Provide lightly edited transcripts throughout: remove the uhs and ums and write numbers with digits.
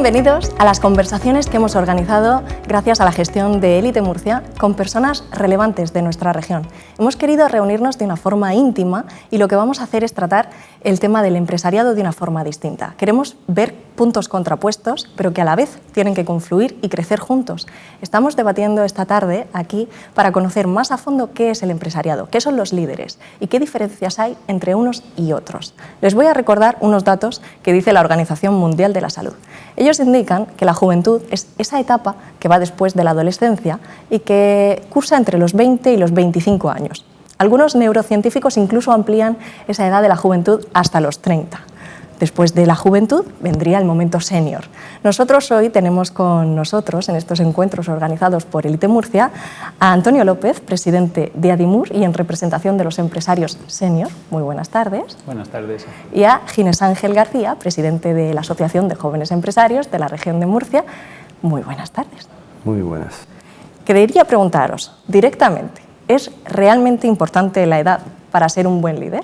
Bienvenidos a las conversaciones que hemos organizado gracias a la gestión de Elite Murcia con personas relevantes de nuestra región. Hemos querido reunirnos de una forma íntima y lo que vamos a hacer es tratar el tema del empresariado de una forma distinta. Queremos ver puntos contrapuestos, pero que a la vez tienen que confluir y crecer juntos. Estamos debatiendo esta tarde aquí para conocer más a fondo qué es el empresariado, qué son los líderes y qué diferencias hay entre unos y otros. Les voy a recordar unos datos que dice la Organización Mundial de la Salud. Ellos indican que la juventud es esa etapa que va después de la adolescencia y que cursa entre los 20 y los 25 años. Algunos neurocientíficos incluso amplían esa edad de la juventud hasta los 30. Después de la juventud vendría el momento senior. Nosotros hoy tenemos con nosotros, en estos encuentros organizados por Elite Murcia, a Antonio López, presidente de Adimur y en representación de los empresarios senior. Muy buenas tardes. Buenas tardes. Y a Ginés Ángel García, presidente de la Asociación de Jóvenes Empresarios de la región de Murcia. Muy buenas tardes. Muy buenas. Quería preguntaros directamente, ¿es realmente importante la edad para ser un buen líder?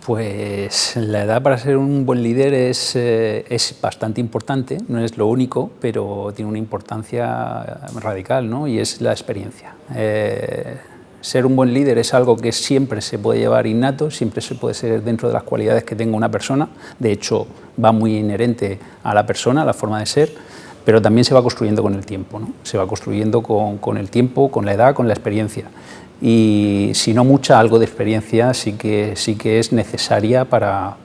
Pues la edad para ser un buen líder es bastante importante, no es lo único, pero tiene una importancia radical, ¿no? Y es la experiencia. Ser un buen líder es algo que siempre se puede llevar innato, siempre se puede ser dentro de las cualidades que tenga una persona, de hecho va muy inherente a la persona, a la forma de ser, pero también se va construyendo con el tiempo, ¿no? Se va construyendo con el tiempo, con la edad, con la experiencia. Y si no mucha, algo de experiencia sí que es necesaria para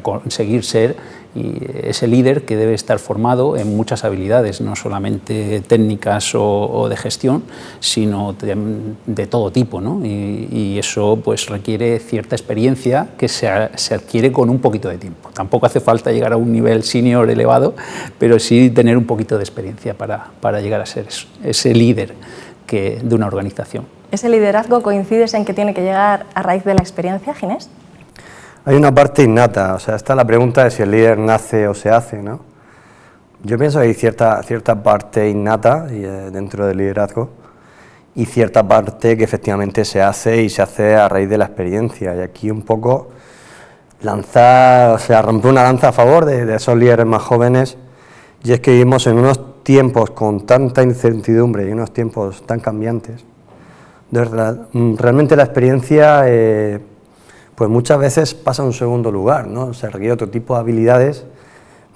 conseguir ser ese líder que debe estar formado en muchas habilidades, no solamente técnicas o de gestión, sino de todo tipo, ¿no? Y eso pues requiere cierta experiencia que se adquiere con un poquito de tiempo. Tampoco hace falta llegar a un nivel senior elevado, pero sí tener un poquito de experiencia para llegar a ser ese líder de una organización. ¿Ese liderazgo coincides en que tiene que llegar a raíz de la experiencia, Ginés? Hay una parte innata, o sea, está la pregunta de si el líder nace o se hace, ¿no? Yo pienso que hay cierta parte innata dentro del liderazgo y cierta parte que efectivamente se hace y se hace a raíz de la experiencia. Y aquí un poco romper una lanza a favor de esos líderes más jóvenes, y es que vivimos en unos tiempos con tanta incertidumbre y unos tiempos tan cambiantes. Realmente la experiencia pues muchas veces pasa a un segundo lugar, ¿no? Se requiere otro tipo de habilidades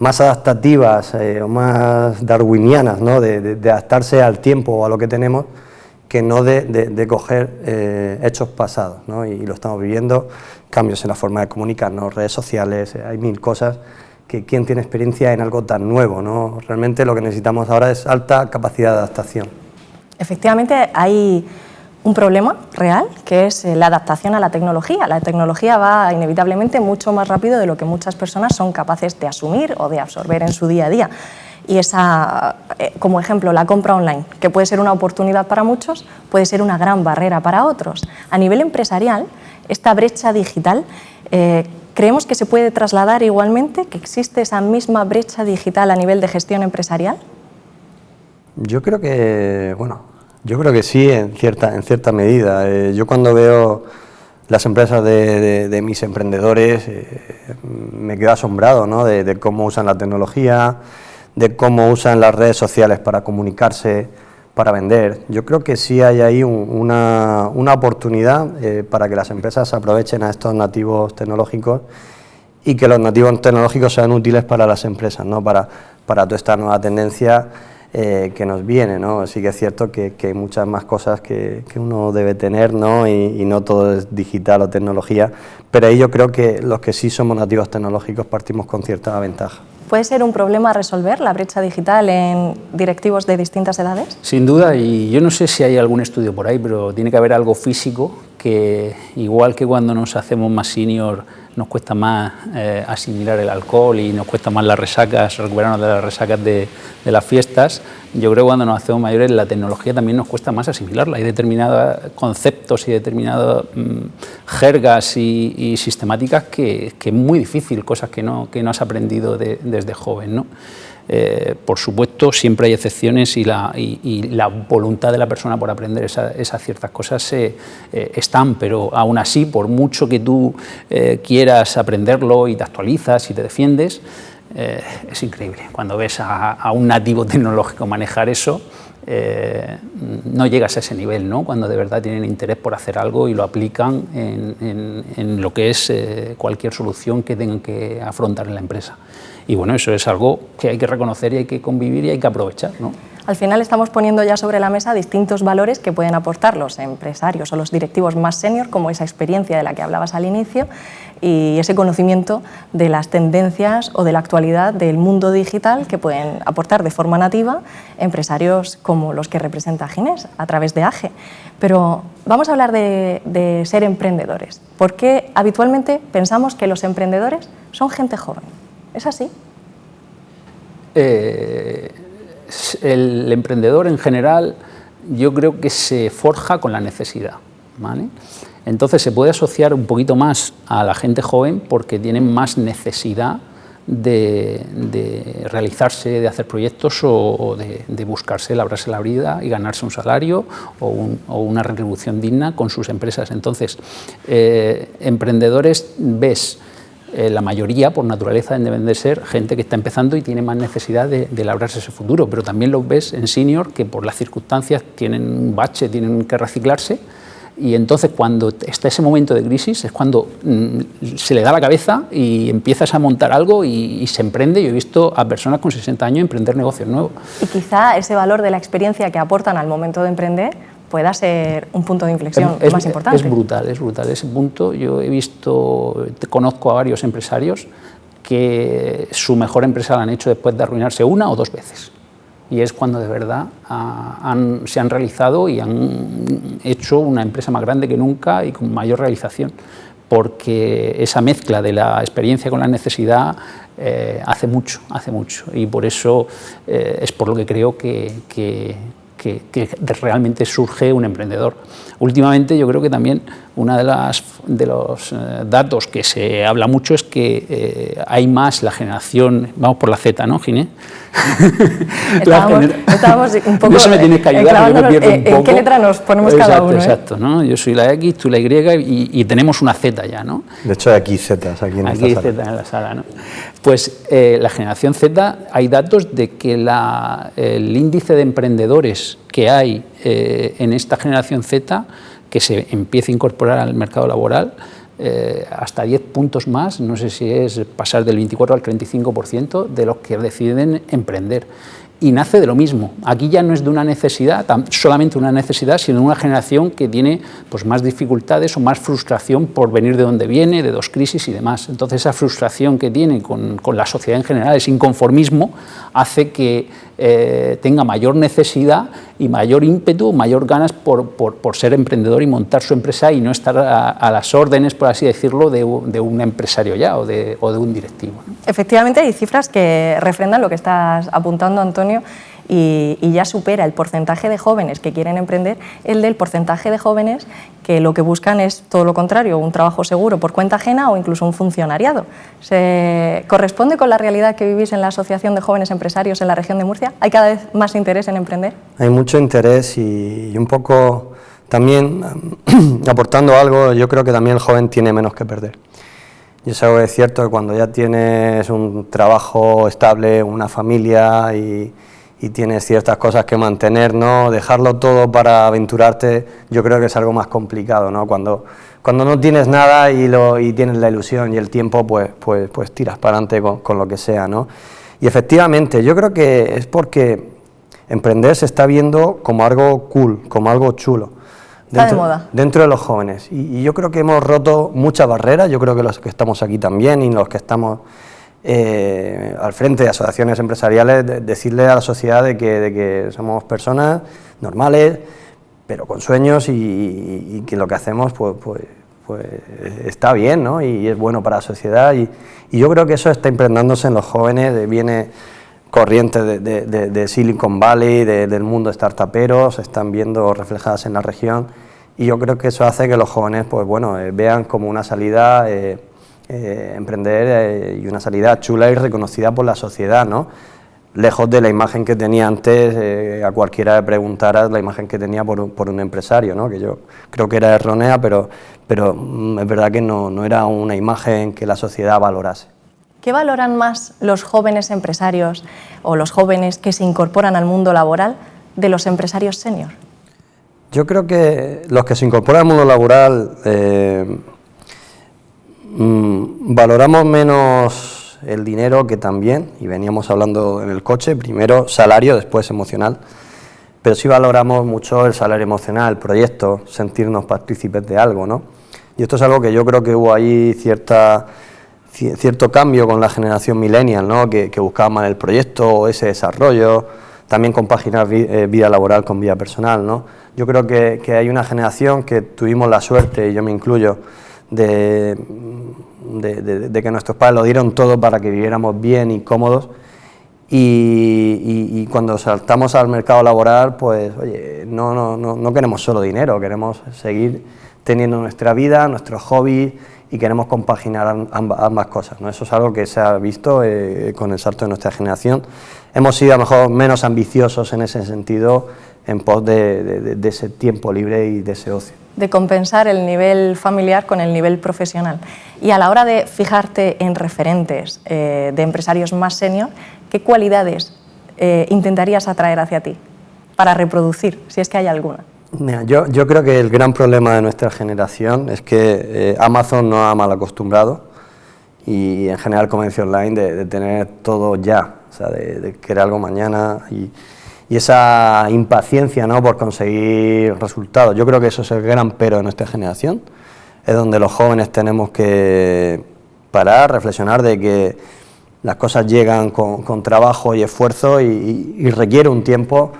más adaptativas o más darwinianas, ¿no? De adaptarse al tiempo o a lo que tenemos, que no de coger hechos pasados, ¿no? Y lo estamos viviendo, cambios en la forma de comunicarnos, redes sociales, hay mil cosas que quien tiene experiencia en algo tan nuevo, ¿no? Realmente lo que necesitamos ahora es alta capacidad de adaptación. Efectivamente hay un problema real, que es la adaptación a la tecnología. La tecnología va inevitablemente mucho más rápido de lo que muchas personas son capaces de asumir o de absorber en su día a día. Y esa, como ejemplo, la compra online, que puede ser una oportunidad para muchos, puede ser una gran barrera para otros. A nivel empresarial, esta brecha digital, ¿creemos que se puede trasladar igualmente, que existe esa misma brecha digital a nivel de gestión empresarial? Yo creo que sí, en cierta medida. Yo cuando veo las empresas de mis emprendedores me quedo asombrado, ¿no? de cómo usan la tecnología, de cómo usan las redes sociales para comunicarse, para vender. Yo creo que sí hay ahí una oportunidad para que las empresas aprovechen a estos nativos tecnológicos y que los nativos tecnológicos sean útiles para las empresas, ¿no? Para toda esta nueva tendencia que nos viene, ¿no? Sí que es cierto que hay muchas más cosas que uno debe tener, ¿no? Y no todo es digital o tecnología, pero ahí yo creo que los que sí somos nativos tecnológicos partimos con cierta ventaja. ¿Puede ser un problema resolver la brecha digital en directivos de distintas edades? Sin duda, y yo no sé si hay algún estudio por ahí, pero tiene que haber algo físico que, igual que cuando nos hacemos más senior, nos cuesta más asimilar el alcohol y nos cuesta más las resacas, recuperarnos de las resacas de las fiestas. Yo creo que cuando nos hacemos mayores la tecnología también nos cuesta más asimilarla. Hay determinados conceptos y determinadas jergas y sistemáticas que es muy difícil, cosas que no has aprendido desde joven, ¿no? Por supuesto, siempre hay excepciones y la voluntad de la persona por aprender esas ciertas cosas están, pero aún así, por mucho que tú quieras aprenderlo y te actualizas y te defiendes, es increíble. Cuando ves a un nativo tecnológico manejar eso, no llegas a ese nivel, ¿no? Cuando de verdad tienen interés por hacer algo y lo aplican en lo que es cualquier solución que tengan que afrontar en la empresa. Y bueno, eso es algo que hay que reconocer y hay que convivir y hay que aprovechar, ¿no? Al final estamos poniendo ya sobre la mesa distintos valores que pueden aportar los empresarios o los directivos más senior, como esa experiencia de la que hablabas al inicio y ese conocimiento de las tendencias o de la actualidad del mundo digital que pueden aportar de forma nativa empresarios como los que representa Ginés a través de AGE. Pero vamos a hablar de ser emprendedores. ¿Por qué habitualmente pensamos que los emprendedores son gente joven? ¿Es así? El emprendedor en general yo creo que se forja con la necesidad, ¿vale? Entonces se puede asociar un poquito más a la gente joven porque tienen más necesidad de realizarse, de hacer proyectos o de buscarse, labrarse la vida y ganarse un salario o una retribución digna con sus empresas. Entonces, emprendedores ves la mayoría, por naturaleza, deben de ser gente que está empezando y tiene más necesidad de labrarse ese futuro, pero también los ves en senior que por las circunstancias tienen un bache, tienen que reciclarse, y entonces cuando está ese momento de crisis es cuando se le da la cabeza y empiezas a montar algo y se emprende. Yo he visto a personas con 60 años emprender negocios nuevos. Y quizá ese valor de la experiencia que aportan al momento de emprender pueda ser un punto de inflexión más importante. Es brutal ese punto. Yo conozco a varios empresarios que su mejor empresa la han hecho después de arruinarse una o dos veces. Y es cuando de verdad se han realizado y han hecho una empresa más grande que nunca y con mayor realización. Porque esa mezcla de la experiencia con la necesidad hace mucho. Y por eso es por lo que creo que realmente surge un emprendedor. Últimamente yo creo que también uno de los datos que se habla mucho es que hay más la generación, vamos por la Z, ¿no, Ginés? Estábamos un poco eso me tienes que ayudar, yo me pierdo un poco. ¿En qué letra nos ponemos cada uno? Exacto, ¿no? Yo soy la X, tú la Y y tenemos una Z ya, ¿no? De hecho hay aquí Zetas aquí en esta sala. Z en la sala, ¿no? Pues la generación Z, hay datos de que el índice de emprendedores que hay en esta generación Z, que se empieza a incorporar al mercado laboral, hasta 10 puntos más, no sé si es pasar del 24 al 35% de los que deciden emprender. Y nace de lo mismo. Aquí ya no es de una necesidad, solamente una necesidad, sino de una generación que tiene pues, más dificultades o más frustración por venir de donde viene, de dos crisis y demás. Entonces esa frustración que tiene con la sociedad en general, ese inconformismo, hace que tenga mayor necesidad y mayor ímpetu, mayor ganas por ser emprendedor y montar su empresa y no estar a las órdenes, por así decirlo, de un empresario ya o de un directivo, ¿no? Efectivamente, hay cifras que refrendan lo que estás apuntando, Antonio, y ya supera el porcentaje de jóvenes que quieren emprender el del porcentaje de jóvenes que lo que buscan es todo lo contrario, un trabajo seguro por cuenta ajena o incluso un funcionariado. ¿Se corresponde con la realidad que vivís en la Asociación de Jóvenes Empresarios en la región de Murcia? ¿Hay cada vez más interés en emprender? Hay mucho interés y un poco también aportando algo, yo creo que también el joven tiene menos que perder. Y es algo que es cierto que cuando ya tienes un trabajo estable, una familia y tienes ciertas cosas que mantener, ¿no? Dejarlo todo para aventurarte, yo creo que es algo más complicado, ¿no? Cuando no tienes nada y tienes la ilusión y el tiempo, pues tiras para adelante con lo que sea, ¿no? Y efectivamente, yo creo que es porque emprender se está viendo como algo cool, como algo chulo. Está de moda. Dentro de los jóvenes. Y yo creo que hemos roto muchas barreras, yo creo que los que estamos aquí también y los que estamos al frente de asociaciones empresariales, decirle a la sociedad de que somos personas normales, pero con sueños y que lo que hacemos pues está bien, ¿no? Y es bueno para la sociedad y yo creo que eso está impregnándose en los jóvenes, viene corrientes de Silicon Valley, del mundo startupero, se están viendo reflejadas en la región y yo creo que eso hace que los jóvenes pues bueno, vean como una salida emprender y una salida chula y reconocida por la sociedad, ¿no? Lejos de la imagen que tenía antes, a cualquiera le preguntaras la imagen que tenía por un empresario, ¿no? Que yo creo que era errónea, pero es verdad que no era una imagen que la sociedad valorase. ¿Qué valoran más los jóvenes empresarios o los jóvenes que se incorporan al mundo laboral de los empresarios senior? Yo creo que los que se incorporan al mundo laboral valoramos menos el dinero, que también, y veníamos hablando en el coche, primero salario, después emocional, pero sí valoramos mucho el salario emocional, el proyecto, sentirnos partícipes de algo, ¿no? Y esto es algo que yo creo que hubo ahí cierto cambio con la generación millennial, ¿no? Que buscaba más el proyecto, ese desarrollo, también compaginar vida laboral con vida personal, ¿no? Yo creo que hay una generación que tuvimos la suerte, y yo me incluyo, de que nuestros padres lo dieron todo para que viviéramos bien y cómodos, y cuando saltamos al mercado laboral, pues oye, no queremos solo dinero, queremos seguir teniendo nuestra vida, nuestros hobbies, y queremos compaginar ambas cosas, ¿no? Eso es algo que se ha visto con el salto de nuestra generación. Hemos sido a lo mejor menos ambiciosos en ese sentido, en pos de ese tiempo libre y de ese ocio. De compensar el nivel familiar con el nivel profesional. Y a la hora de fijarte en referentes de empresarios más senior, ¿qué cualidades intentarías atraer hacia ti para reproducir, si es que hay alguna? Mira, yo creo que el gran problema de nuestra generación es que Amazon nos ha mal acostumbrado, y en general comercio online, de tener todo ya, o sea, de querer algo mañana, y esa impaciencia, ¿no?, por conseguir resultados. Yo creo que eso es el gran pero de nuestra generación, es donde los jóvenes tenemos que parar, reflexionar de que las cosas llegan con trabajo y esfuerzo, y requiere un tiempo.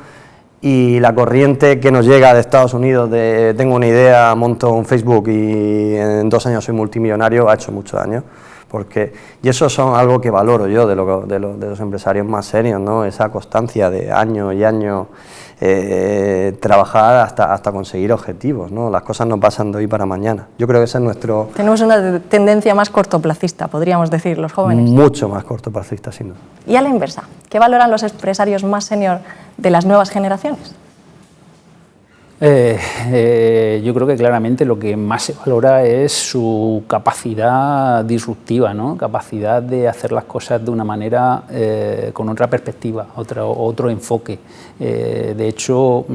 Y la corriente que nos llega de Estados Unidos de tengo una idea, monto un Facebook y en 2 años soy multimillonario, ha hecho mucho daño. Y eso son algo que valoro yo de los empresarios más serios, ¿no? Esa constancia de año y año, trabajar hasta conseguir objetivos, ¿no? Las cosas no pasan de hoy para mañana. Yo creo que ese es nuestro... Tenemos una tendencia más cortoplacista, podríamos decir, los jóvenes. Mucho más cortoplacista, sin duda. Y a la inversa, ¿qué valoran los empresarios más senior de las nuevas generaciones? Yo creo que claramente lo que más se valora es su capacidad disruptiva, ¿no? Capacidad de hacer las cosas de una manera con otra perspectiva, otro enfoque. De hecho,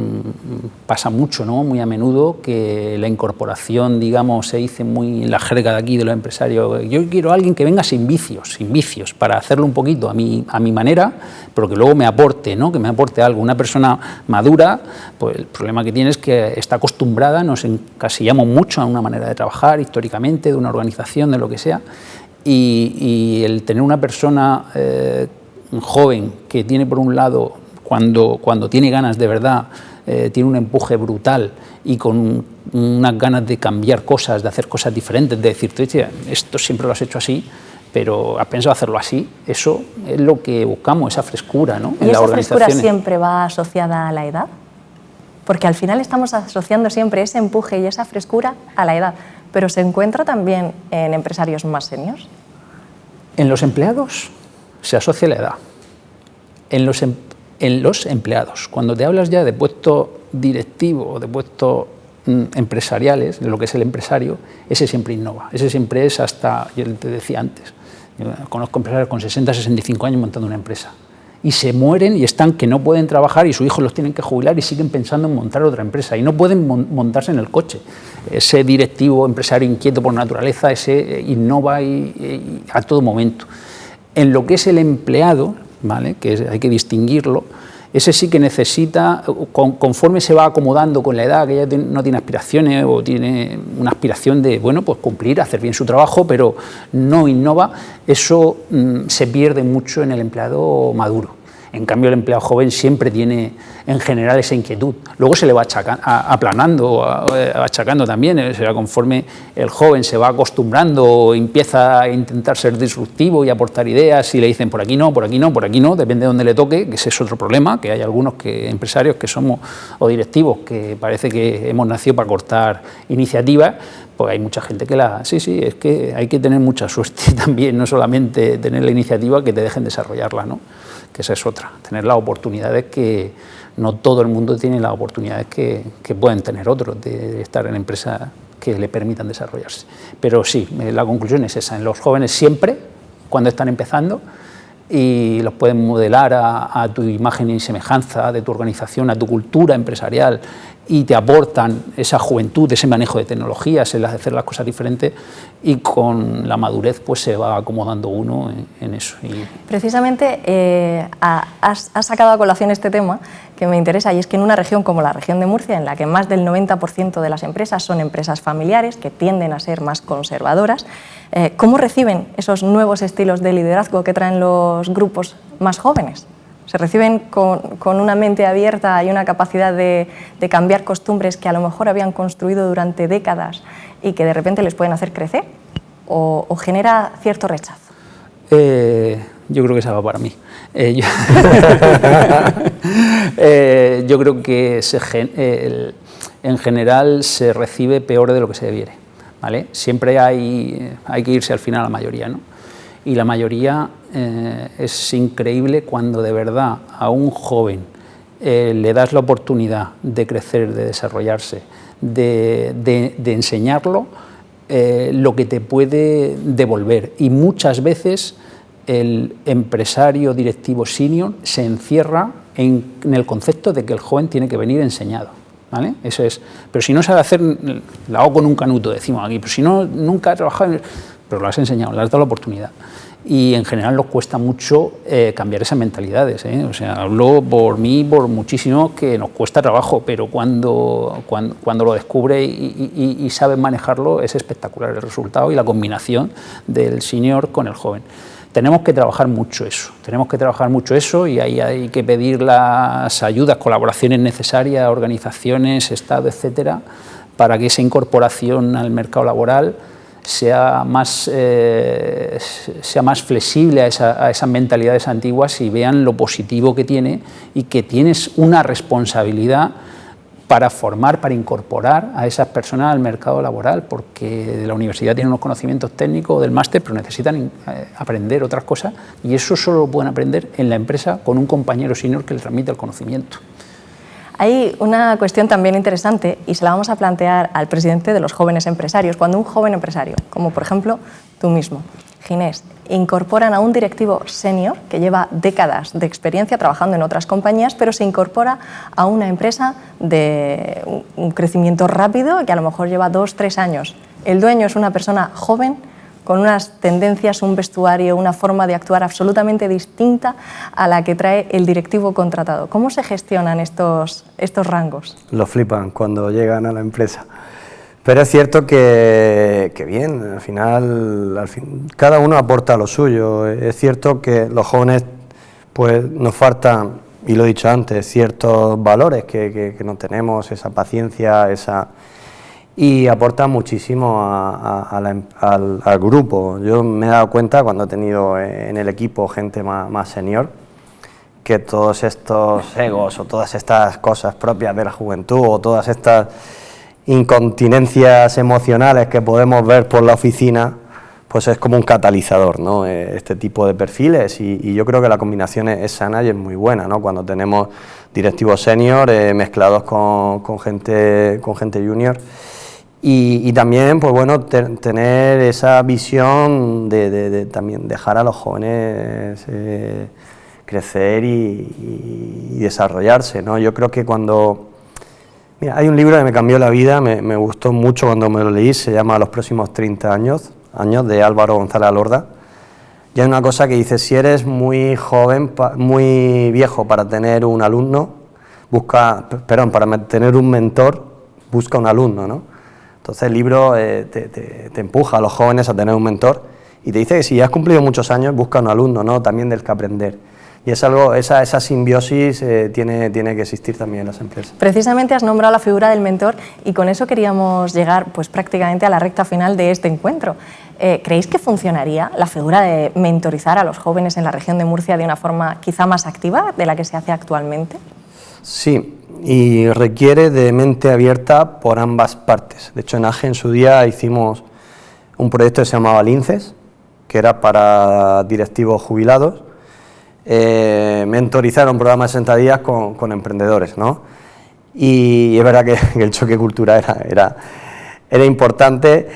pasa mucho, ¿no?, muy a menudo, que la incorporación, digamos, se dice muy en la jerga de aquí de los empresarios, yo quiero a alguien que venga sin vicios, para hacerlo un poquito a mi manera, pero que luego me aporte, ¿no?, que me aporte algo. Una persona madura, pues el problema que tiene es que está acostumbrada, nos encasillamos mucho a una manera de trabajar históricamente, de una organización, de lo que sea, y el tener una persona joven que tiene, por un lado, cuando tiene ganas de verdad, tiene un empuje brutal y con unas ganas de cambiar cosas, de hacer cosas diferentes, de decirte, esto siempre lo has hecho así, pero has pensado hacerlo así. Eso es lo que buscamos, esa frescura, ¿no?, en las organizaciones. ¿Y esa frescura siempre va asociada a la edad? Porque al final estamos asociando siempre ese empuje y esa frescura a la edad, pero ¿se encuentra también en empresarios más seniors? En los empleados se asocia la edad. En los empleados, cuando te hablas ya de puesto directivo o de puestos empresariales, de lo que es el empresario, ese siempre innova, ese siempre es hasta, yo te decía antes, yo conozco empresarios con 60, 65 años montando una empresa, y se mueren y están que no pueden trabajar y sus hijos los tienen que jubilar y siguen pensando en montar otra empresa y no pueden montarse en el coche. Ese directivo empresario inquieto por naturaleza, ese innova y a todo momento. En lo que es el empleado, ¿vale?, que hay que distinguirlo, ese sí que necesita, conforme se va acomodando con la edad, que ya no tiene aspiraciones o tiene una aspiración de, bueno, pues cumplir, hacer bien su trabajo, pero no innova, eso se pierde mucho en el empleado maduro. En cambio, el empleado joven siempre tiene, en general, esa inquietud. Luego se le va aplanando, achacando también. O sea, conforme el joven se va acostumbrando, empieza a intentar ser disruptivo y aportar ideas, y le dicen por aquí no, por aquí no, por aquí no, depende de dónde le toque, que ese es otro problema, que hay algunos empresarios que somos, o directivos, que parece que hemos nacido para cortar iniciativas. Pues hay mucha gente que sí, es que hay que tener mucha suerte también, no solamente tener la iniciativa, que te dejen desarrollarla, ¿no? Que esa es otra, tener las oportunidades que no todo el mundo tiene, las oportunidades que pueden tener otros de estar en empresas que le permitan desarrollarse. Pero sí, la conclusión es esa, en los jóvenes siempre cuando están empezando, y los puedes modelar a tu imagen y semejanza de tu organización, a tu cultura empresarial, y te aportan esa juventud, ese manejo de tecnologías, el hacer las cosas diferentes, y con la madurez pues se va acomodando uno en eso. Precisamente has sacado a colación este tema que me interesa, y es que en una región como la región de Murcia, en la que más del 90% de las empresas son empresas familiares, que tienden a ser más conservadoras, ¿cómo reciben esos nuevos estilos de liderazgo que traen los grupos más jóvenes? ¿Se reciben con una mente abierta y una capacidad de cambiar costumbres que a lo mejor habían construido durante décadas y que de repente les pueden hacer crecer? ¿O genera cierto rechazo? Yo creo que esa va para mí. Yo creo que en general se recibe peor de lo que se debiere, ¿vale? Siempre hay que irse al final a la mayoría, ¿no? Y la mayoría es increíble cuando de verdad a un joven le das la oportunidad de crecer, de desarrollarse, de enseñarlo lo que te puede devolver. Y muchas veces el empresario directivo senior se encierra en el concepto de que el joven tiene que venir enseñado, ¿vale? Eso es. Pero si no sabe hacer, la hago con un canuto, decimos aquí, pero si no, nunca ha trabajado, pero lo has enseñado, le has dado la oportunidad. Y en general nos cuesta mucho cambiar esas mentalidades, ¿eh? O sea, hablo por mí, por muchísimo, que nos cuesta trabajo, pero cuando lo descubre y sabe manejarlo, es espectacular el resultado y la combinación del senior con el joven. Tenemos que trabajar mucho eso, y ahí hay que pedir las ayudas, colaboraciones necesarias a organizaciones, Estado, etcétera, para que esa incorporación al mercado laboral sea más flexible a esas mentalidades antiguas y vean lo positivo que tiene y que tienes una responsabilidad para formar, para incorporar a esas personas al mercado laboral, porque de la universidad tienen unos conocimientos técnicos del máster, pero necesitan aprender otras cosas, y eso solo lo pueden aprender en la empresa con un compañero senior que les transmite el conocimiento. Hay una cuestión también interesante, y se la vamos a plantear al presidente de los jóvenes empresarios. Cuando un joven empresario, como por ejemplo tú mismo, Ginés, incorporan a un directivo senior que lleva décadas de experiencia trabajando en otras compañías, pero se incorpora a una empresa de un crecimiento rápido que a lo mejor lleva 2 o 3 años. El dueño es una persona joven, con unas tendencias, un vestuario, una forma de actuar absolutamente distinta a la que trae el directivo contratado. ¿Cómo se gestionan estos rangos? Lo flipan cuando llegan a la empresa. Pero es cierto que bien, al final cada uno aporta lo suyo. Es cierto que los jóvenes pues nos faltan, y lo he dicho antes, ciertos valores que no tenemos, esa paciencia, y aporta muchísimo al grupo. Yo me he dado cuenta cuando he tenido en el equipo gente más senior, que todos estos egos o todas estas cosas propias de la juventud o todas estas incontinencias emocionales que podemos ver por la oficina, pues es como un catalizador, ¿no? Este tipo de perfiles, y yo creo que la combinación es sana y es muy buena, ¿no? Cuando tenemos directivos senior mezclados con gente junior. Y también, pues bueno, tener esa visión de también dejar a los jóvenes crecer y desarrollarse, ¿no? Yo creo que cuando... Mira, hay un libro que me cambió la vida, me gustó mucho cuando me lo leí, se llama Los próximos 30 años, de Álvaro González Alorda. Y hay una cosa que dice: si eres muy joven, muy viejo para tener un alumno, para tener un mentor, busca un alumno, ¿no? Entonces el libro te empuja a los jóvenes a tener un mentor y te dice que si has cumplido muchos años, busca un alumno, ¿no? También del que aprender. Y es algo, esa simbiosis tiene que existir también en las empresas. Precisamente has nombrado la figura del mentor, y con eso queríamos llegar pues prácticamente a la recta final de este encuentro. ¿Creéis que funcionaría la figura de mentorizar a los jóvenes en la región de Murcia de una forma quizá más activa de la que se hace actualmente? Sí, y requiere de mente abierta por ambas partes. De hecho, en AGE en su día hicimos un proyecto que se llamaba Linces, que era para directivos jubilados, mentorizar un programa de 60 días con emprendedores, ¿no? Y es verdad que el choque cultural era importante,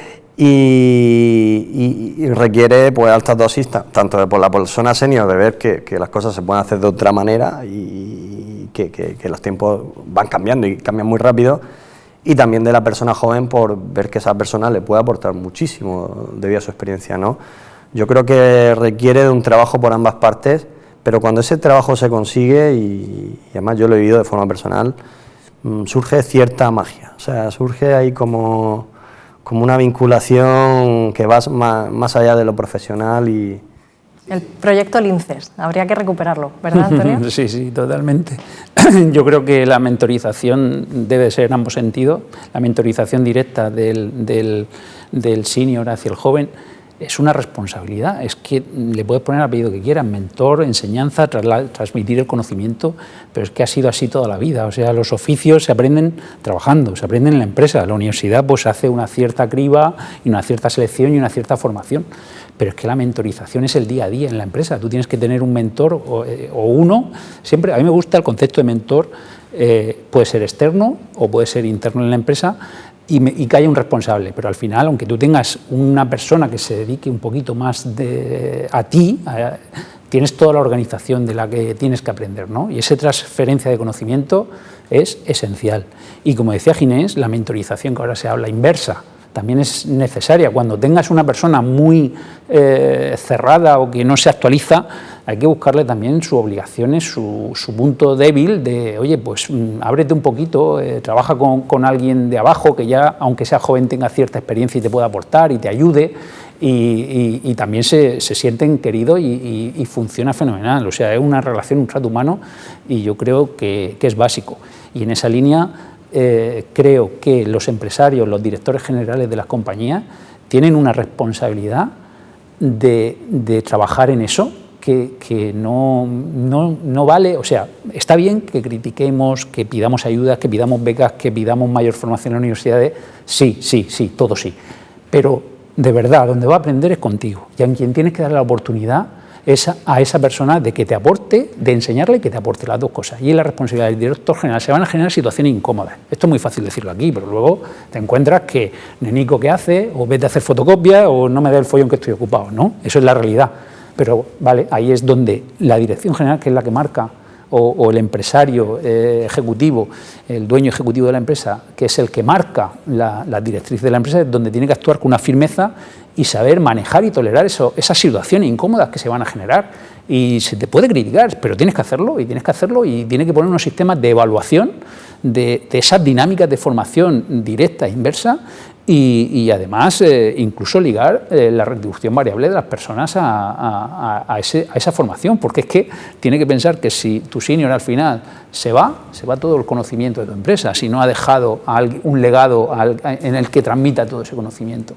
y requiere pues altas dosis tanto por la persona senior de ver que las cosas se pueden hacer de otra manera y que los tiempos van cambiando y cambian muy rápido, y también de la persona joven por ver que esa persona le puede aportar muchísimo debido a su experiencia, ¿no? Yo creo que requiere de un trabajo por ambas partes, pero cuando ese trabajo se consigue, y además yo lo he vivido de forma personal, surge cierta magia, o sea, surge ahí como una vinculación que va más allá de lo profesional. Y el proyecto Linces, habría que recuperarlo, ¿verdad, Antonio? Sí, totalmente. Yo creo que la mentorización debe ser en ambos sentidos. La mentorización directa del senior hacia el joven es una responsabilidad, es que le puedes poner el apellido que quieras, mentor, enseñanza, transmitir el conocimiento, pero es que ha sido así toda la vida. O sea, los oficios se aprenden trabajando, se aprenden en la empresa. La universidad pues hace una cierta criba y una cierta selección y una cierta formación, pero es que la mentorización es el día a día en la empresa. Tú tienes que tener un mentor o uno. Siempre, a mí me gusta el concepto de mentor, puede ser externo o puede ser interno en la empresa, y que haya un responsable, pero al final, aunque tú tengas una persona que se dedique un poquito más a ti, tienes toda la organización de la que tienes que aprender, ¿no? Y esa transferencia de conocimiento es esencial. Y como decía Ginés, la mentorización, que ahora se habla inversa, también es necesaria. Cuando tengas una persona muy cerrada o que no se actualiza, hay que buscarle también sus obligaciones, su punto débil de, oye, pues ábrete un poquito, trabaja con alguien de abajo que ya, aunque sea joven, tenga cierta experiencia y te pueda aportar y te ayude, y también se sienten queridos y funciona fenomenal. O sea, es una relación, un trato humano, y yo creo que es básico. Y en esa línea creo que los empresarios, los directores generales de las compañías tienen una responsabilidad de trabajar en eso, que no vale. O sea, está bien que critiquemos, que pidamos ayudas, que pidamos becas, que pidamos mayor formación en las universidades, sí, todo sí, pero de verdad, donde va a aprender es contigo, y a quien tienes que dar la oportunidad es a esa persona de que te aporte, de enseñarle que te aporte las dos cosas. Y es la responsabilidad del director general. Se van a generar situaciones incómodas. Esto es muy fácil decirlo aquí, pero luego te encuentras que, nenico, ¿qué hace? O vete a hacer fotocopias, o no me da el follón que estoy ocupado, ¿no? Eso es la realidad. Pero vale, ahí es donde la dirección general, que es la que marca, o el empresario ejecutivo, el dueño ejecutivo de la empresa, que es el que marca la directriz de la empresa, es donde tiene que actuar con una firmeza y saber manejar y tolerar esas situaciones incómodas que se van a generar. Y se te puede criticar, pero tienes que hacerlo, y tiene que poner unos sistemas de evaluación de esas dinámicas de formación directa e inversa, y además incluso ligar la retribución variable de las personas a esa formación, porque es que tiene que pensar que si tu senior al final se va todo el conocimiento de tu empresa, si no ha dejado un legado en el que transmita todo ese conocimiento.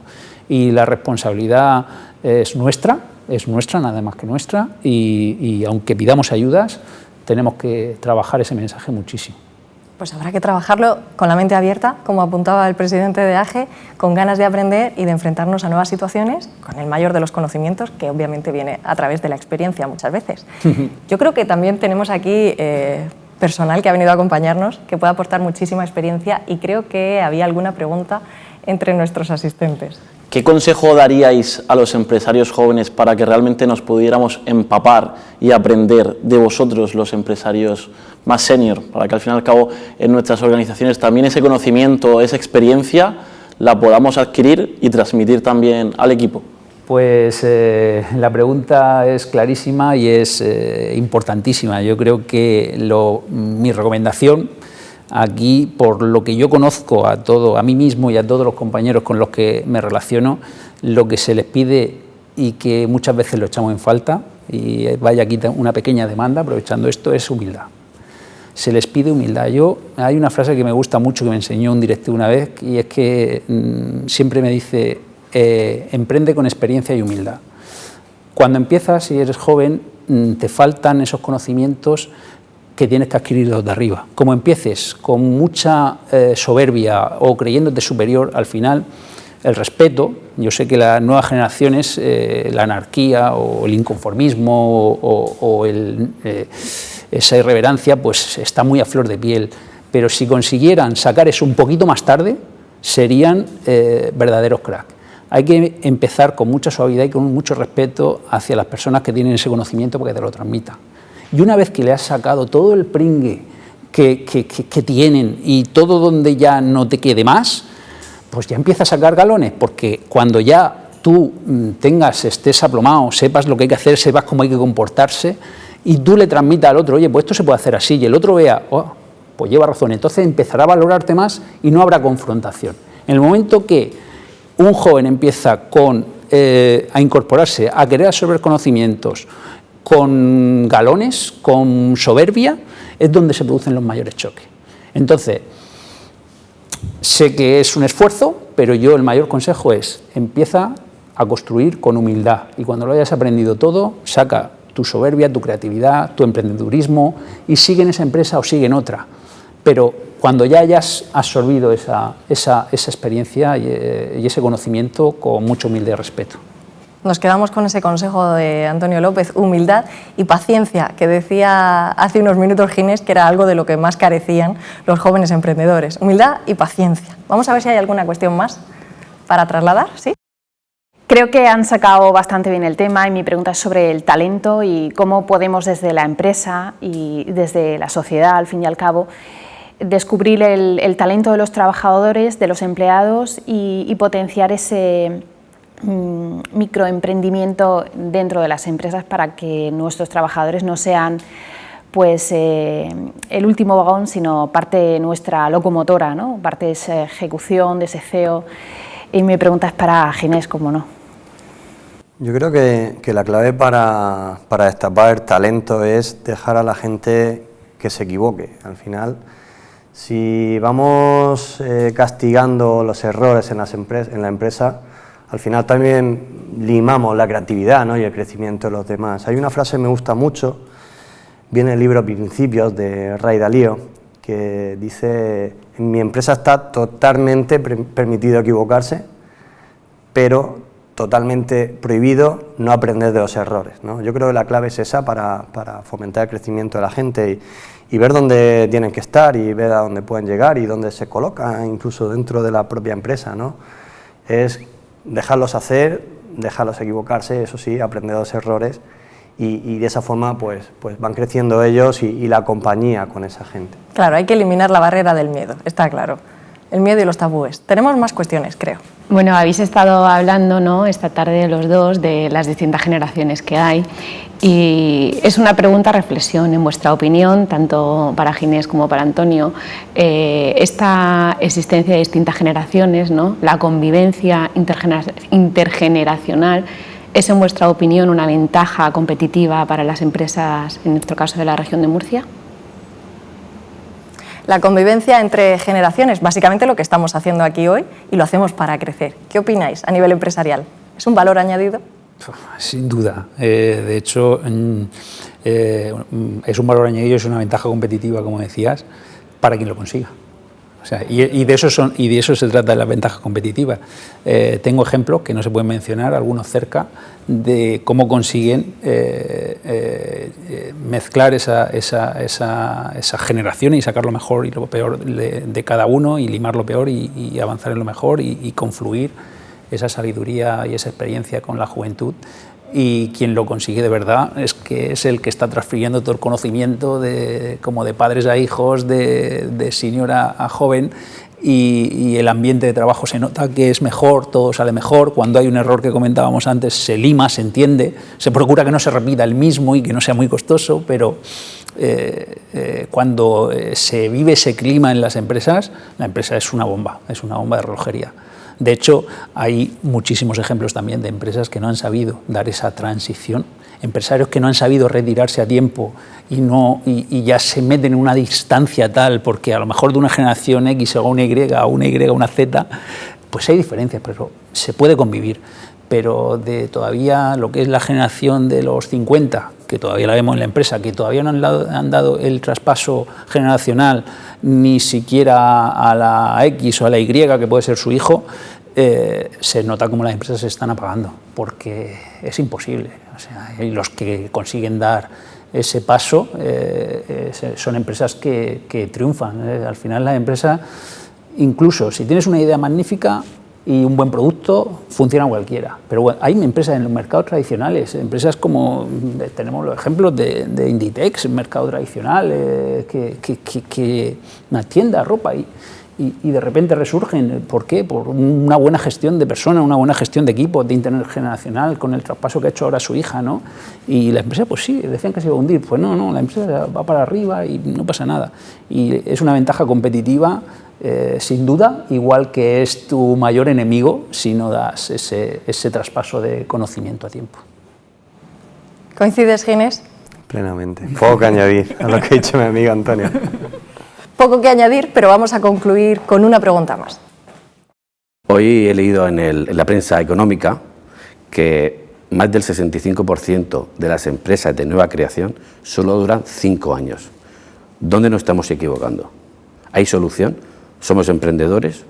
Y la responsabilidad es nuestra nada más que nuestra, y aunque pidamos ayudas, tenemos que trabajar ese mensaje muchísimo. Pues habrá que trabajarlo con la mente abierta, como apuntaba el presidente de AGE, con ganas de aprender y de enfrentarnos a nuevas situaciones, con el mayor de los conocimientos, que obviamente viene a través de la experiencia muchas veces. Yo creo que también tenemos aquí personal que ha venido a acompañarnos, que puede aportar muchísima experiencia, y creo que había alguna pregunta entre nuestros asistentes. ¿Qué consejo daríais a los empresarios jóvenes para que realmente nos pudiéramos empapar y aprender de vosotros, los empresarios más senior, para que al fin y al cabo en nuestras organizaciones también ese conocimiento, esa experiencia la podamos adquirir y transmitir también al equipo? Pues la pregunta es clarísima y es importantísima. Yo creo que mi recomendación aquí, por lo que yo conozco a mí mismo y a todos los compañeros con los que me relaciono, lo que se les pide, y que muchas veces lo echamos en falta, y vaya aquí una pequeña demanda aprovechando esto, es humildad. Se les pide humildad. Hay una frase que me gusta mucho, que me enseñó un directivo una vez, y es que siempre me dice, emprende con experiencia y humildad. Cuando empiezas y eres joven, te faltan esos conocimientos que tienes que adquirir de arriba. Como empieces con mucha soberbia o creyéndote superior, al final el respeto, yo sé que las nuevas generaciones, la anarquía o el inconformismo o esa irreverencia, pues está muy a flor de piel, pero si consiguieran sacar eso un poquito más tarde, serían verdaderos cracks. hay que empezar con mucha suavidad y con mucho respeto hacia las personas que tienen ese conocimiento para que te lo transmitan. Y una vez que le has sacado todo el pringue que tienen y todo donde ya no te quede más, pues ya empieza a sacar galones, porque cuando ya tú estés aplomado, sepas lo que hay que hacer, sepas cómo hay que comportarse, y tú le transmitas al otro, oye, pues esto se puede hacer así, y el otro vea, oh, pues lleva razón, entonces empezará a valorarte más y no habrá confrontación. En el momento que un joven empieza a incorporarse, a querer absorber conocimientos con galones, con soberbia, es donde se producen los mayores choques. Entonces, sé que es un esfuerzo, pero yo el mayor consejo es, empieza a construir con humildad, y cuando lo hayas aprendido todo, saca tu soberbia, tu creatividad, tu emprendedurismo, y sigue en esa empresa o sigue en otra. Pero cuando ya hayas absorbido esa experiencia y ese conocimiento con mucha humildad y respeto. Nos quedamos con ese consejo de Antonio López, humildad y paciencia, que decía hace unos minutos Ginés que era algo de lo que más carecían los jóvenes emprendedores. Humildad y paciencia. Vamos a ver si hay alguna cuestión más para trasladar, ¿sí? Creo que han sacado bastante bien el tema, y mi pregunta es sobre el talento y cómo podemos desde la empresa y desde la sociedad, al fin y al cabo, descubrir el talento de los trabajadores, de los empleados y potenciar ese microemprendimiento dentro de las empresas para que nuestros trabajadores no sean pues el último vagón, sino parte de nuestra locomotora, ¿no? Parte de esa ejecución, de ese CEO. Y mi pregunta es para Ginés, ¿cómo no? Yo creo que la clave para destapar el talento es dejar a la gente que se equivoque. Al final, si vamos castigando los errores en la empresa, al final también limamos la creatividad, ¿no? Y el crecimiento de los demás. Hay una frase que me gusta mucho, viene en el libro Principios de Ray Dalio, que dice: en mi empresa está totalmente permitido equivocarse, pero totalmente prohibido no aprender de los errores, ¿no? Yo creo que la clave es esa para fomentar el crecimiento de la gente y ver dónde tienen que estar y ver a dónde pueden llegar y dónde se colocan, incluso dentro de la propia empresa, ¿no? Es dejarlos hacer, dejarlos equivocarse, eso sí, aprender de los errores y de esa forma pues van creciendo ellos y la compañía con esa gente. Claro, hay que eliminar la barrera del miedo, está claro. El miedo y los tabúes. Tenemos más cuestiones, creo. Bueno, habéis estado hablando, ¿no?, esta tarde los dos de las distintas generaciones que hay, y es una pregunta reflexión, en vuestra opinión, tanto para Ginés como para Antonio, esta existencia de distintas generaciones, ¿no?, la convivencia intergeneracional, ¿es en vuestra opinión una ventaja competitiva para las empresas, en nuestro caso de la región de Murcia? La convivencia entre generaciones, básicamente lo que estamos haciendo aquí hoy, y lo hacemos para crecer. ¿Qué opináis a nivel empresarial? ¿Es un valor añadido? Sin duda. De hecho, es un valor añadido, es una ventaja competitiva, como decías, para quien lo consiga. O sea, y de eso se trata de las ventajas competitivas. Tengo ejemplos que no se pueden mencionar, algunos cerca, de cómo consiguen mezclar esa generación y sacar lo mejor y lo peor de cada uno, y limar lo peor y avanzar en lo mejor y confluir esa sabiduría y esa experiencia con la juventud. Y quien lo consigue de verdad es el que está transfiriendo todo el conocimiento como de padres a hijos, de senior a joven, y el ambiente de trabajo se nota que es mejor, todo sale mejor. Cuando hay un error que comentábamos antes, se lima, se entiende, se procura que no se repita el mismo y que no sea muy costoso, pero cuando se vive ese clima en las empresas, la empresa es una bomba de relojería. De hecho, hay muchísimos ejemplos también de empresas que no han sabido dar esa transición, empresarios que no han sabido retirarse a tiempo y ya se meten en una distancia tal, porque a lo mejor de una generación X o una Y, a una Y, a una Z, pues hay diferencias, pero se puede convivir. Pero de todavía lo que es la generación de los 50, que todavía la vemos en la empresa, que todavía no han dado el traspaso generacional ni siquiera a la X o a la Y, que puede ser su hijo, se nota como las empresas se están apagando, porque es imposible. O sea, y los que consiguen dar ese paso son empresas que triunfan. Al final la empresa, incluso si tienes una idea magnífica, y un buen producto, funciona cualquiera. Pero bueno, hay empresas en los mercados tradicionales, empresas como, tenemos los ejemplos de Inditex, mercado tradicional, que una tienda de ropa y de repente resurgen. ¿Por qué? Por una buena gestión de personas, una buena gestión de equipos, de intergeneracional, con el traspaso que ha hecho ahora su hija, ¿no? Y la empresa, pues sí, decían que se iba a hundir. Pues no, la empresa va para arriba y no pasa nada. Y es una ventaja competitiva, sin duda, igual que es tu mayor enemigo si no das ese traspaso de conocimiento a tiempo. ¿Coincides, Ginés? Plenamente. Poco que añadir a lo que ha dicho mi amigo Antonio. Poco que añadir, pero vamos a concluir con una pregunta más. Hoy he leído en la prensa económica que más del 65% de las empresas de nueva creación solo duran 5 años. ¿Dónde nos estamos equivocando? ¿Hay solución? ¿Somos emprendedores?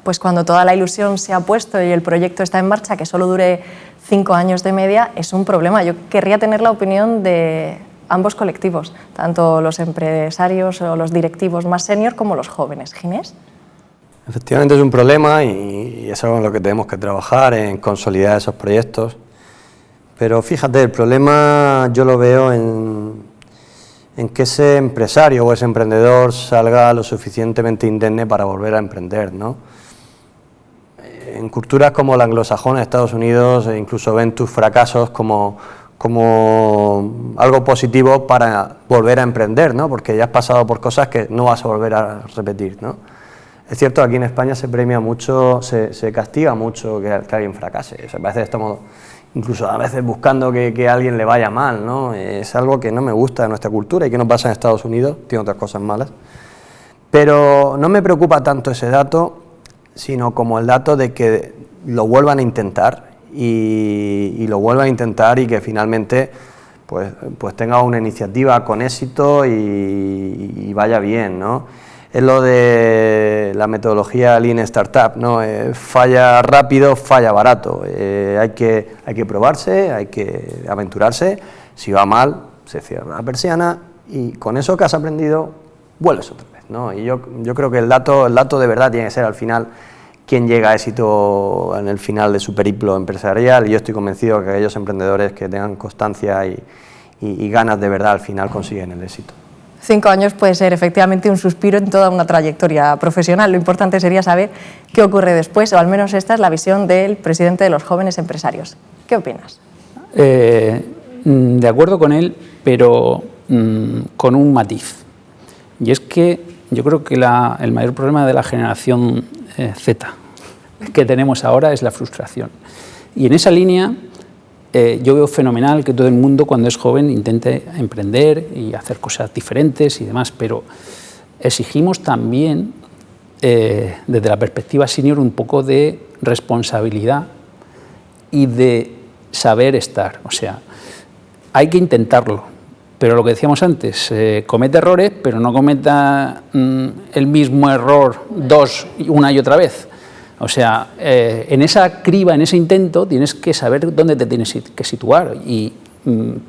Pues cuando toda la ilusión se ha puesto y el proyecto está en marcha, que solo dure 5 años de media, es un problema. Yo querría tener la opinión de ambos colectivos, tanto los empresarios o los directivos más senior como los jóvenes. ¿Ginés? Efectivamente es un problema y es algo en lo que tenemos que trabajar, en consolidar esos proyectos. Pero fíjate, el problema yo lo veo en que ese empresario o ese emprendedor salga lo suficientemente indemne para volver a emprender, ¿no? En culturas como la anglosajona de Estados Unidos incluso ven tus fracasos como algo positivo para volver a emprender, ¿no? Porque ya has pasado por cosas que no vas a volver a repetir, ¿no? Es cierto, aquí en España se premia mucho, se castiga mucho que alguien fracase. O sea, a veces estamos incluso a veces buscando que a alguien le vaya mal, ¿no? Es algo que no me gusta de nuestra cultura y que no pasa en Estados Unidos, tiene otras cosas malas. Pero no me preocupa tanto ese dato, sino como el dato de que lo vuelvan a intentar y lo vuelvan a intentar y que finalmente pues tenga una iniciativa con éxito y vaya bien, ¿no? Es lo de la metodología Lean Startup, ¿no? Falla rápido, falla barato. Hay que probarse, hay que aventurarse. Si va mal, se cierra la persiana y con eso que has aprendido, vuelves otra vez, ¿no? Y yo creo que el dato de verdad tiene que ser al final quien llega a éxito en el final de su periplo empresarial. Y yo estoy convencido que aquellos emprendedores que tengan constancia y ganas de verdad al final consiguen el éxito. 5 años puede ser efectivamente un suspiro en toda una trayectoria profesional. Lo importante sería saber qué ocurre después, o al menos esta es la visión del presidente de los jóvenes empresarios. ¿Qué opinas? De acuerdo con él, pero con un matiz. Y es que yo creo que el mayor problema de la generación Z que tenemos ahora es la frustración. Y en esa línea yo veo fenomenal que todo el mundo cuando es joven intente emprender y hacer cosas diferentes y demás, pero exigimos también desde la perspectiva senior un poco de responsabilidad y de saber estar. O sea, hay que intentarlo, pero lo que decíamos antes, comete errores, pero no cometa el mismo error una y otra vez. O sea, en esa criba, en ese intento, tienes que saber dónde te tienes que situar y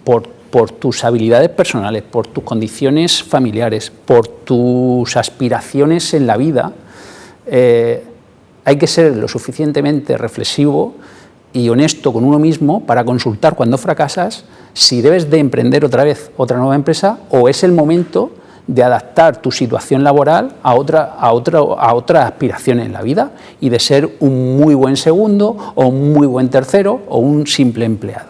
por tus habilidades personales, por tus condiciones familiares, por tus aspiraciones en la vida, hay que ser lo suficientemente reflexivo y honesto con uno mismo para consultar cuando fracasas si debes de emprender otra vez otra nueva empresa o es el momento de adaptar tu situación laboral a otras aspiraciones en la vida y de ser un muy buen segundo o un muy buen tercero o un simple empleado.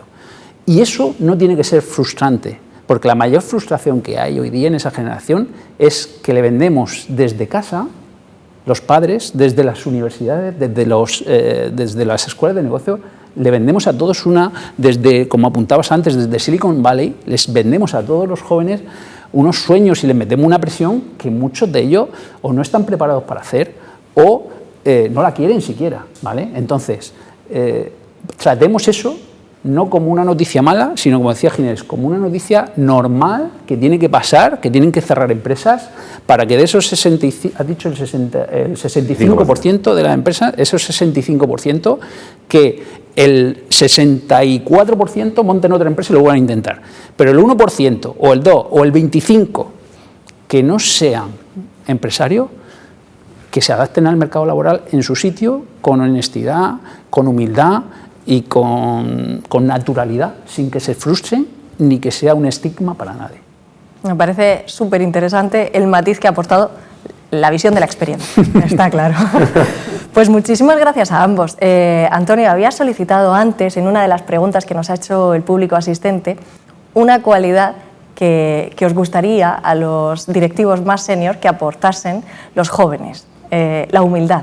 Y eso no tiene que ser frustrante, porque la mayor frustración que hay hoy día en esa generación es que le vendemos desde casa, los padres, desde las universidades, desde las escuelas de negocio, le vendemos a todos desde, como apuntabas antes, desde Silicon Valley, les vendemos a todos los jóvenes unos sueños y les metemos una presión que muchos de ellos o no están preparados para hacer o no la quieren siquiera, ¿vale? Entonces, tratemos eso no como una noticia mala, sino, como decía Ginés, como una noticia normal que tiene que pasar, que tienen que cerrar empresas para que de esos 65, has dicho el 65% de las empresas, esos 65%, que el 64% monten otra empresa y lo vuelvan a intentar. Pero el 1% o el 2% o el 25% que no sean empresarios, que se adapten al mercado laboral en su sitio, con honestidad, con humildad y con naturalidad, sin que se frustren ni que sea un estigma para nadie. Me parece súper interesante el matiz que ha aportado la visión de la experiencia, está claro. Pues muchísimas gracias a ambos. Antonio, había solicitado antes, en una de las preguntas que nos ha hecho el público asistente, una cualidad que os gustaría a los directivos más senior que aportasen los jóvenes, la humildad.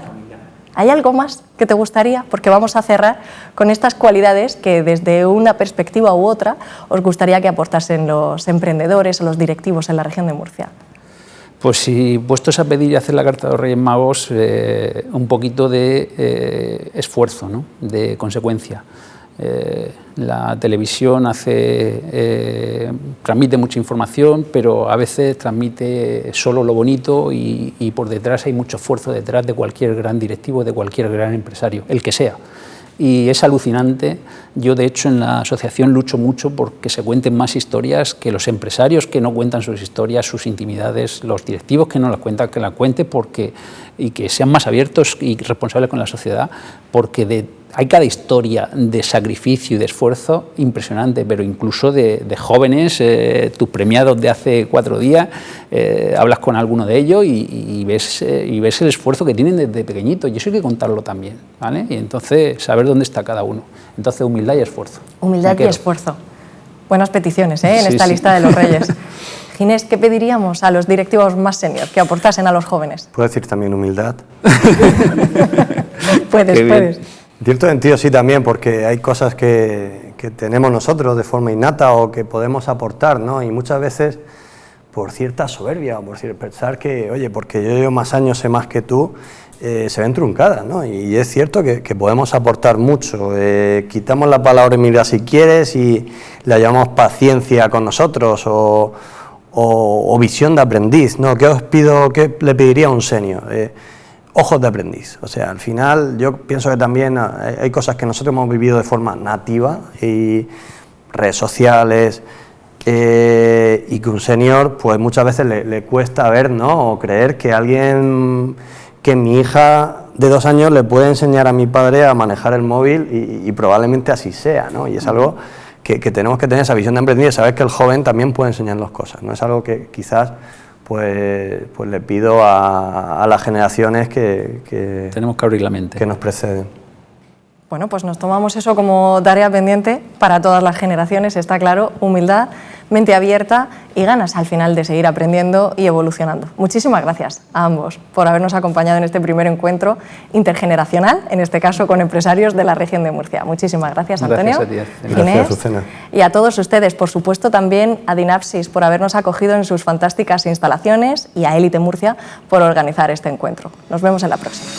¿Hay algo más que te gustaría? Porque vamos a cerrar con estas cualidades que desde una perspectiva u otra os gustaría que aportasen los emprendedores o los directivos en la región de Murcia. Pues si puestos a pedir y hacer la carta de los Reyes Magos, un poquito de esfuerzo, ¿no? De consecuencia. La televisión transmite mucha información, pero a veces transmite solo lo bonito y por detrás hay mucho esfuerzo detrás de cualquier gran directivo, de cualquier gran empresario, el que sea. Y es alucinante. Yo, de hecho, en la asociación lucho mucho porque se cuenten más historias, que los empresarios que no cuentan sus historias, sus intimidades, los directivos que no las cuentan, que las cuenten, y que sean más abiertos y responsables con la sociedad, porque hay cada historia de sacrificio y de esfuerzo impresionante, pero incluso de jóvenes, tus premiados de hace 4 días, hablas con alguno de ellos y ves el esfuerzo que tienen desde pequeñitos, y eso hay que contarlo también, ¿vale? Y entonces saber dónde está cada uno. Entonces, humildad y esfuerzo. Humildad y esfuerzo. Buenas peticiones, en esta lista de los Reyes. Ginés, ¿qué pediríamos a los directivos más senior que aportasen a los jóvenes? ¿Puedo decir también humildad? Puedes. En cierto sentido sí también, porque hay cosas que tenemos nosotros de forma innata o que podemos aportar, ¿no? Y muchas veces por cierta soberbia o por pensar que, oye, porque yo llevo más años, sé más que tú, se ven truncadas, ¿no? Y es cierto que podemos aportar mucho. Quitamos la palabra humildad si quieres y la llamamos paciencia con nosotros o visión de aprendiz, ¿no? ¿Qué os pido, qué le pediría a un senior? Ojos de aprendiz. O sea, al final yo pienso que también hay cosas que nosotros hemos vivido de forma nativa y redes sociales y que un senior pues muchas veces le cuesta ver, ¿no? O creer que alguien, que mi hija de 2 años le puede enseñar a mi padre a manejar el móvil y probablemente así sea, ¿no? Y es algo que tenemos que tener esa visión de aprendiz, saber que el joven también puede enseñarnos cosas, ¿no? Es algo que quizás pues le pido a las generaciones que tenemos que abrir la mente, que nos preceden. Bueno, pues nos tomamos eso como tarea pendiente para todas las generaciones, está claro, humildad, mente abierta y ganas al final de seguir aprendiendo y evolucionando. Muchísimas gracias a ambos por habernos acompañado en este primer encuentro intergeneracional, en este caso con empresarios de la región de Murcia. Muchísimas gracias, Antonio. Gracias a ti. Gracias, Azucena. Y a todos ustedes, por supuesto también a Dinapsis por habernos acogido en sus fantásticas instalaciones y a Élite Murcia por organizar este encuentro. Nos vemos en la próxima.